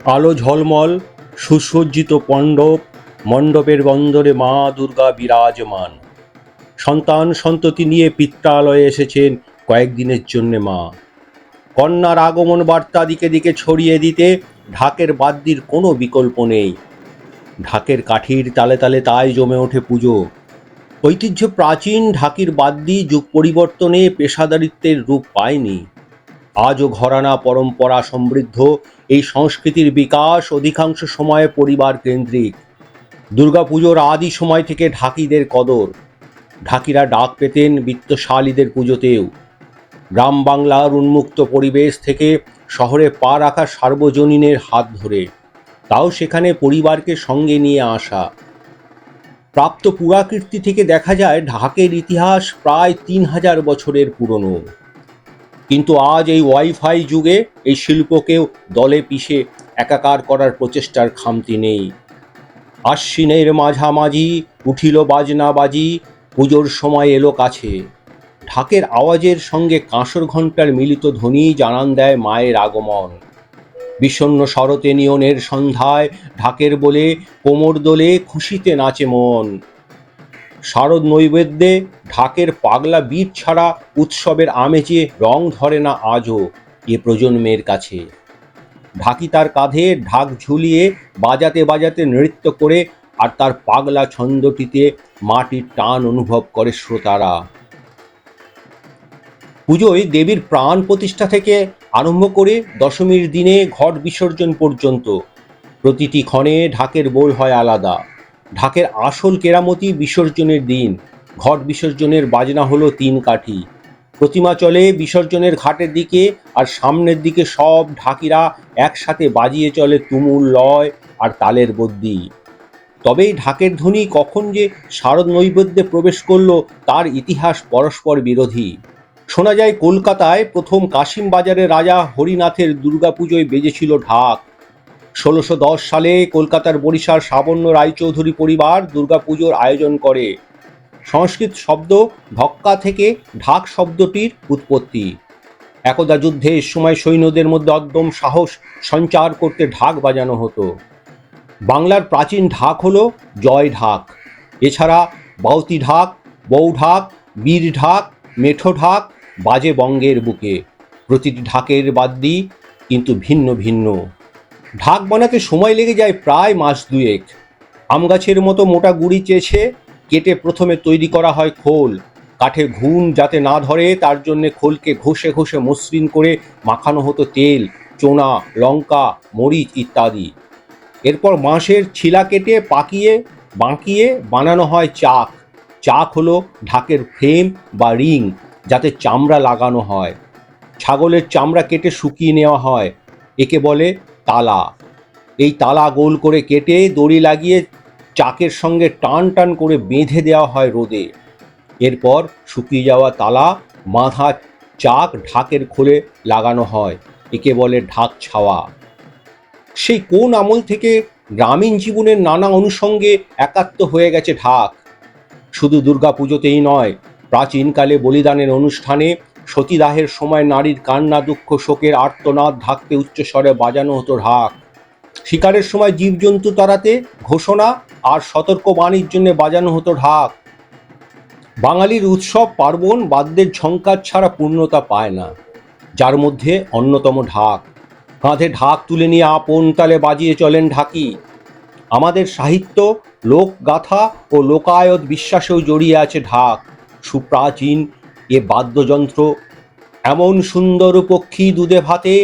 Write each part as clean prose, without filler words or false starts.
আলো ঝলমল সুসজ্জিত মণ্ডপ, মণ্ডপের বন্দরে মা দুর্গা বিরাজমান। সন্তান সন্ততি নিয়ে পিত্রালয়ে এসেছেন কয়েকদিনের জন্যে মা। কন্যার আগমন বার্তা দিকে দিকে ছড়িয়ে দিতে ঢাকের বাদ্যির কোনো বিকল্প নেই। ঢাকের কাঠির তালে তালে তাই জমে ওঠে পুজো। ঐতিহ্য প্রাচীন ঢাকির বাদ্যি যুগ পরিবর্তনে পেশাদারিত্বের রূপ পায়নি। আজও ঘরানা পরম্পরা সমৃদ্ধ এই সংস্কৃতির বিকাশ অধিকাংশ সময়ে পরিবার কেন্দ্রিক। দুর্গাপুজোর আদি সময় থেকে ঢাকিদের কদর। ঢাকিরা ডাক পেতেন বিত্তশালীদের পুজোতেও। গ্রাম বাংলার উন্মুক্ত পরিবেশ থেকে শহরে পা রাখা সার্বজনীনের হাত ধরে, তাও সেখানে পরিবারকে সঙ্গে নিয়ে আসা। প্রাপ্ত পুরাকীর্তি থেকে দেখা যায় ঢাকের ইতিহাস প্রায় ৩,০০০ বছরের পুরনো। কিন্তু আজ এই ওয়াইফাই যুগে এই শিল্পকেও দলে পিষে একাকার করার প্রচেষ্টার খামতি নেই। আশ্বিনের মাঝামাঝি উঠিল বাজনা বাজি, পুজোর সময় এলো কাছে। ঢাকের আওয়াজের সঙ্গে কাঁসর ঘণ্টার মিলিত ধ্বনি জানান দেয় মায়ের আগমন। বিষণ্ণ শরতে নিয়নের সন্ধ্যায় ঢাকের বলে কোমর দোলে খুশিতে নাচে মন। শারদ নৈবেদ্যে ঢাকের পাগলা বিট ছাড়া উৎসবের আমেজে রং ধরে না আজও এ প্রজন্মের কাছে। ঢাকি তার কাঁধে ঢাক ঝুলিয়ে বাজাতে বাজাতে নৃত্য করে, আর তার পাগলা ছন্দটিতে মাটির টান অনুভব করে শ্রোতারা। পুজোয় দেবীর প্রাণ প্রতিষ্ঠা থেকে আরম্ভ করে দশমীর দিনে ঘট বিসর্জন পর্যন্ত প্রতিটি ক্ষণে ঢাকের বোল হয় আলাদা। ঢাকের আসল কেরামতি বিসর্জনের দিন। ঘট বিসর্জনের বাজনা হলো ৩ কাঠি। প্রতিমা চলে বিসর্জনের ঘাটের দিকে, আর সামনের দিকে সব ঢাকিরা একসাথে বাজিয়ে চলে তুমুল লয় আর তালের বদ্যি। তবেই ঢাকের ধ্বনি কখন যে শারদ নৈবেদ্যে প্রবেশ করল তার ইতিহাস পরস্পর বিরোধী। শোনা যায় কলকাতায় প্রথম কাশিম বাজারে রাজা হরিনাথের দুর্গাপুজোয় বেজেছিল ঢাক। ১৬১০ সালে কলকাতার বরিশার সাবর্ণ রায়চৌধুরী পরিবার দুর্গাপুজোর আয়োজন করে। সংস্কৃত শব্দ ঢক্কা থেকে ঢাক শব্দটির উৎপত্তি। একদা যুদ্ধের সময় সৈন্যদের মধ্যে অদ্যম সাহস সঞ্চার করতে ঢাক বাজানো হতো। বাংলার প্রাচীন ঢাক হলো জয় ঢাক। এছাড়া বাউতি ঢাক, বউ ঢাক, বীর ঢাক, মেঠো ঢাক বাজে বঙ্গের বুকে। প্রতিটি ঢাকের বাদ্যি কিন্তু ভিন্ন ভিন্ন। ঢাক বানাতে সময় লেগে যায় প্রায় মাস দুয়েক। আম গাছের মতো মোটা গুড়ি চেঁচে কেটে প্রথমে তৈরি করা হয় খোল। কাঠে ঘুণ যাতে না ধরে তার জন্যে খোলকে ঘষে ঘষে মসৃণ করে মাখানো হতো তেল, চোনা, লঙ্কা, মরিচ ইত্যাদি। এরপর বাঁশের ছিলা কেটে পাকিয়ে বাঁকিয়ে বানানো হয় চাক। চাক হলো ঢাকের ফ্রেম বা রিং, যাতে চামড়া লাগানো হয়। ছাগলের চামড়া কেটে শুকিয়ে নেওয়া হয়, একে বলে তালা। এই তালা গোল করে কেটে দড়ি লাগিয়ে চাকের সঙ্গে টান টান করে বেঁধে দেওয়া হয় রোদে। এরপর শুকিয়ে যাওয়া তালা বাঁধা চাক ঢাকের খোলে লাগানো হয়, একে বলে ঢাক ছাওয়া। সেই কোন আমল থেকে গ্রামীণ জীবনের নানা অনুষঙ্গে একাত্ম হয়ে গেছে ঢাক। শুধু দুর্গাপুজোতেই নয়, প্রাচীনকালে বলিদানের অনুষ্ঠানে, সতীদাহের সময় নারীর কান্না দুঃখ শোকের আর্তনাদ ঢাকতে উচ্চস্বরে বাজানো হতো ঢাক। শিকারের সময় জীবজন্তু তাড়াতে ঘোষণা আর সতর্কবাণীর জন্য বাজানো হতো ঢাক। বাঙালির উৎসব পার্বণ বাদ্যের ঝঙ্কার ছাড়া পূর্ণতা পায় না, যার মধ্যে অন্যতম ঢাক। কাঁধে ঢাক তুলে নিয়ে আপন তালে বাজিয়ে চলেন ঢাকি। আমাদের সাহিত্য, লোকগাথা ও লোকায়ত বিশ্বাসেও জড়িয়ে আছে ঢাক। সুপ্রাচীন এ বাদ্যযন্ত্র এমন সুন্দর পক্ষী দুধে ভাতে,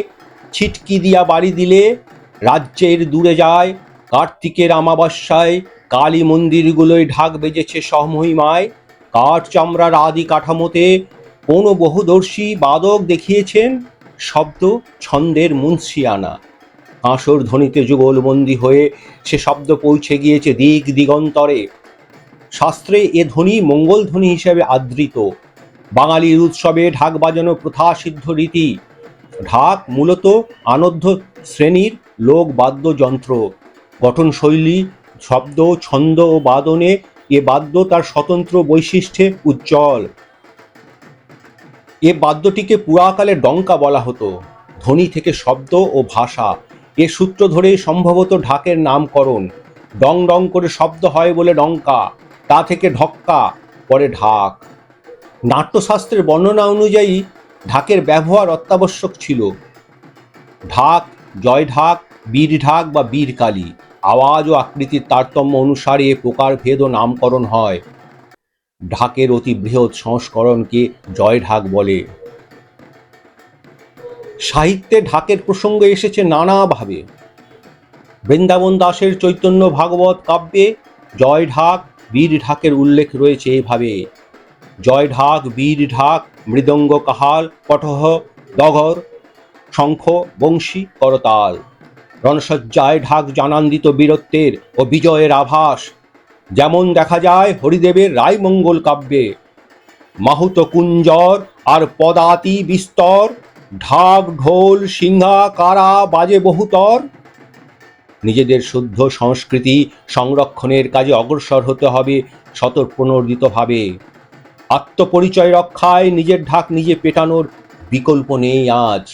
ছিটকি দিয়া বাড়ি দিলে রাজ্যের দূরে যায়। কার্তিকের আমাবস্যায় কালী মন্দিরগুলোয় ঢাক বেজেছে স্বমহিমায়। কাঠ চামড়ার আদি কাঠামোতে কোনো বহুদর্শী বাদক দেখিয়েছেন শব্দ ছন্দের মুন্সিয়ানা। কাঁসর ধ্বনিতে যুগলবন্দি হয়ে সে শব্দ পৌঁছে গিয়েছে দিক দিগন্তরে। শাস্ত্রে এ ধ্বনি মঙ্গল ধ্বনি হিসেবে আদৃত। বাঙালির উৎসবে ঢাক বাজানো প্রথা সিদ্ধ রীতি। ঢাক মূলত আনধ্য শ্রেণীর লোক বাদ্যযন্ত্র। গঠনশৈলী, শব্দ, ছন্দ ও বাদনে এ বাদ্য তার স্বতন্ত্র বৈশিষ্ট্যে উজ্জ্বল। এ বাদ্যটিকে পুরাকালে ডঙ্কা বলা হতো। ধ্বনি থেকে শব্দ ও ভাষা এ সূত্র ধরেই সম্ভবত ঢাকের নামকরণ। ডং ডং করে শব্দ হয় বলে ডঙ্কা, তা থেকে ঢক্কা, পরে ঢাক। নাট্যশাস্ত্রের বর্ণনা অনুযায়ী ঢাকের ব্যবহার অত্যাবশ্যক ছিল। ঢাক, জয় ঢাক, বীর ঢাক বা বীর কালী, আওয়াজ ও আকৃতির তারতম্য অনুসারে প্রকারভেদ ও নামকরণ হয়। ঢাকের অতি বৃহৎ সংস্করণকে জয় ঢাক বলে। সাহিত্যে ঢাকের প্রসঙ্গ এসেছে নানাভাবে। বৃন্দাবন দাসের চৈতন্য ভাগবত কাব্যে জয় ঢাক, বীর ঢাকের উল্লেখ রয়েছে এভাবে: জয় ঢাক, বীর ঢাক, মৃদঙ্গ, কাহাল, পটহ, ডগর, শঙ্খ, বংশী, করতাল। রণসজ্জায় ঢাক জানান্বিত বীরত্বের ও বিজয়ের আভাস, যেমন দেখা যায় হরিদেবের রায়মঙ্গল কাব্যে। মাহুত কুঞ্জর আর পদাতি বিস্তর, ঢাক ঢোল সিংহা কারা বাজে বহুতর। নিজেদের শুদ্ধ সংস্কৃতি সংরক্ষণের কাজে অগ্রসর হতে হবে স্বতঃপ্রণোদিতভাবে। আত্মপরিচয় রক্ষায় নিজের ঢাক নিজে পেটানোর বিকল্প নেই আজ।